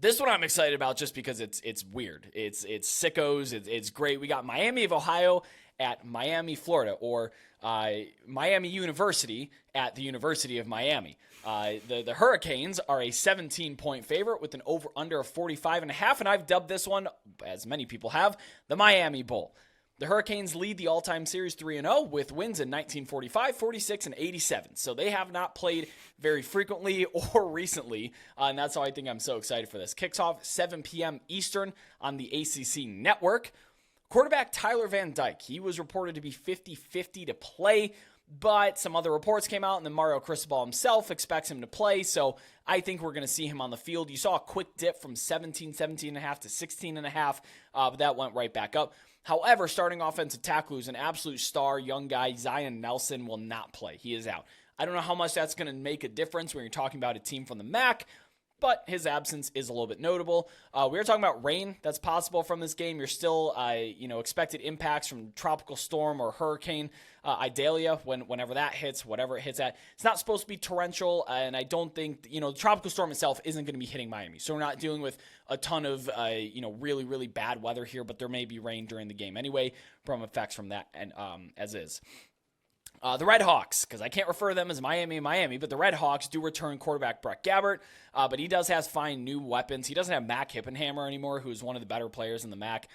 This one I'm excited about just because it's weird. It's sickos. It's great. We got Miami of Ohio at Miami, Florida, or Miami University at the University of Miami. The Hurricanes are a 17-point favorite with an over-under of 45.5, and I've dubbed this one, as many people have, the Miami Bowl. The Hurricanes lead the all-time series 3-0 with wins in 1945, 46, and 87. So they have not played very frequently or recently, and that's why I think I'm so excited for this. Kicks off 7 p.m. Eastern on the ACC network. Quarterback Tyler Van Dyke, he was reported to be 50-50 to play, but some other reports came out, and then Mario Cristobal himself expects him to play, so I think we're going to see him on the field. You saw a quick dip from 17.5 to 16.5, but that went right back up. However, starting offensive tackle, who's an absolute star, young guy, Zion Nelson, will not play. He is out. I don't know how much that's going to make a difference when you're talking about a team from the MAC, but his absence is a little bit notable. We were talking about rain that's possible from this game. You're still, expected impacts from tropical storm or hurricane Idalia whenever that hits, whatever it hits at. It's not supposed to be torrential, and I don't think, the tropical storm itself isn't going to be hitting Miami. So we're not dealing with a ton of, really, really bad weather here, but there may be rain during the game anyway from effects from that, and as is. The Red Hawks, because I can't refer to them as Miami, but the Red Hawks do return quarterback Brett Gabbert, but he does find new weapons. He doesn't have Mac Hippenhammer anymore, who's one of the better players in the MAC,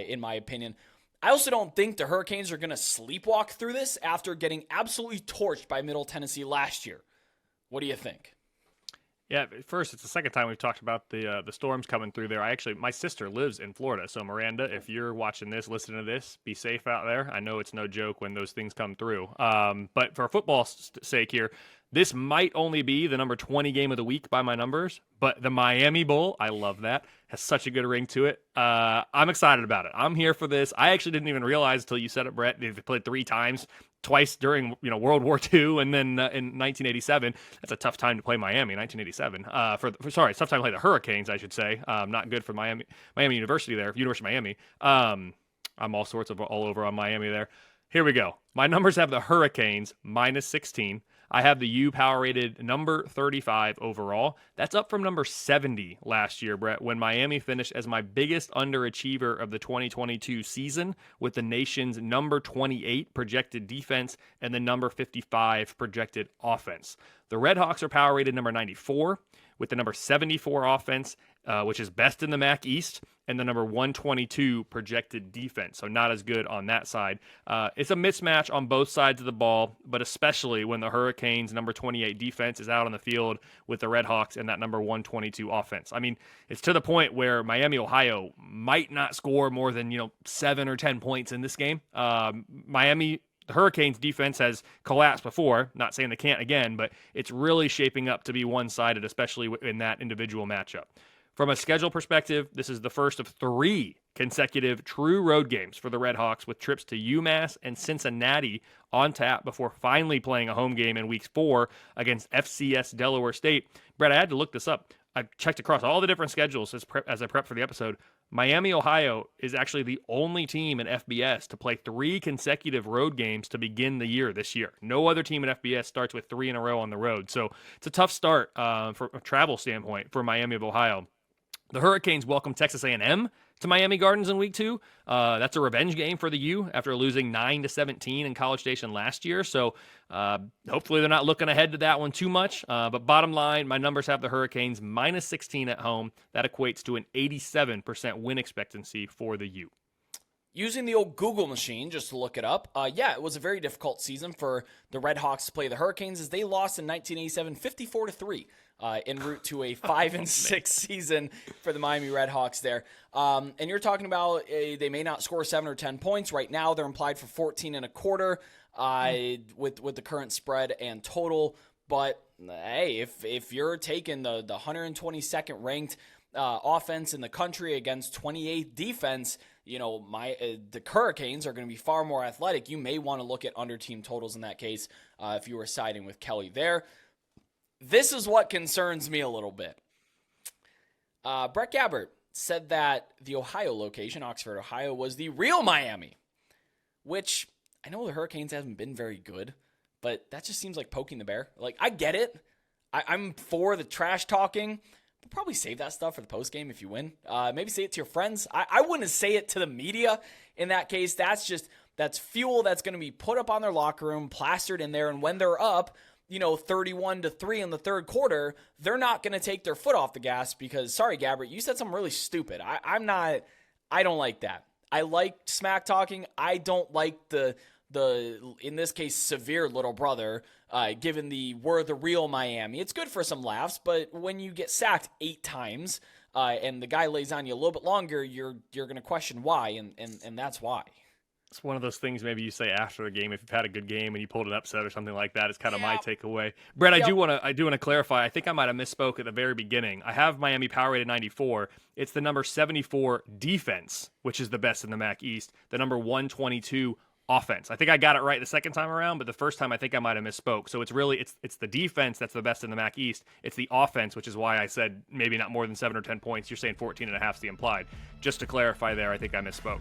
in my opinion. I also don't think the Hurricanes are going to sleepwalk through this after getting absolutely torched by Middle Tennessee last year. What do you think? Yeah, first, it's the second time we've talked about the storms coming through there. My sister lives in Florida, so Miranda, if you're watching this, listening to this, be safe out there. I know it's no joke when those things come through. But for football's sake here, this might only be the number 20 game of the week by my numbers, but the Miami Bowl, I love that, has such a good ring to it. I'm excited about it. I'm here for this. I actually didn't even realize until you said it, Brett, they played 3 times. Twice during World War II, and then in 1987. That's a tough time to play Miami. 1987. It's a tough time to play the Hurricanes, I should say. Not good for Miami University there, University of Miami. I'm all over on Miami there. Here we go. My numbers have the Hurricanes minus 16. I have the U power rated number 35 overall. That's up from number 70 last year, Brett, when Miami finished as my biggest underachiever of the 2022 season with the nation's number 28 projected defense and the number 55 projected offense. The Red Hawks are power rated number 94 with the number 74 offense, which is best in the MAC East, and the number 122 projected defense. So not as good on that side. It's a mismatch on both sides of the ball, but especially when the Hurricanes' number 28 defense is out on the field with the Red Hawks and that number 122 offense. I mean, it's to the point where Miami, Ohio might not score more than, 7 or 10 points in this game. The Hurricanes defense has collapsed before, not saying they can't again, but it's really shaping up to be one-sided, especially in that individual matchup. From a schedule perspective, this is the first of 3 consecutive true road games for the Red Hawks with trips to UMass and Cincinnati on tap before finally playing a home game in week 4 against FCS Delaware State. Brett, I had to look this up. I checked across all the different schedules as I prepped for the episode. Miami, Ohio is actually the only team in FBS to play 3 consecutive road games to begin the year this year. No other team in FBS starts with 3 in a row on the road. So it's a tough start from a travel standpoint for Miami of Ohio. The Hurricanes welcome Texas A&M to Miami Gardens in week 2. That's a revenge game for the U after losing 9-17 in College Station last year. So hopefully they're not looking ahead to that one too much. But bottom line, my numbers have the Hurricanes minus 16 at home. That equates to an 87% win expectancy for the U. Using the old Google machine just to look it up, it was a very difficult season for the Red Hawks to play the Hurricanes as they lost in 1987 54-3 en route to a 5-6 season for the Miami Red Hawks there. And you're talking about they may not score 7 or 10 points. Right now they're implied for 14.25 with the current spread and total. But hey, if you're taking the 122nd ranked offense in the country against 28th defense, the Hurricanes are going to be far more athletic. You may want to look at under team totals in that case if you were siding with Kelly there. This is what concerns me a little bit. Brett Gabbert said that the Ohio location, Oxford, Ohio, was the real Miami, which I know the Hurricanes haven't been very good, but that just seems like poking the bear. Like, I get it. I'm for the trash talking. probably save that stuff for the post game if you win. Maybe say it to your friends. I wouldn't say it to the media in that case. That's fuel that's going to be put up on their locker room, plastered in there, and when they're up, 31-3 in the third quarter, they're not going to take their foot off the gas because, sorry, Gabbert, you said something really stupid. I don't like that. I like smack talking. I don't like the in this case, severe little brother, given we're the real Miami. It's good for some laughs, but when you get sacked 8 times and the guy lays on you a little bit longer, you're going to question why, and that's why. It's one of those things maybe you say after the game if you've had a good game and you pulled an upset or something like that. It's kind of my takeaway. Brett, I do want to clarify. I think I might have misspoke at the very beginning. I have Miami power rated 94. It's the number 74 defense, which is the best in the MAC East. The number 122 offense. I think I got it right the second time around, but the first time I think I might have misspoke. So it's the defense that's the best in the MAC East. It's the offense, which is why I said maybe not more than 7 or 10 points. You're saying 14.5 is the implied. Just to clarify there, I think I misspoke.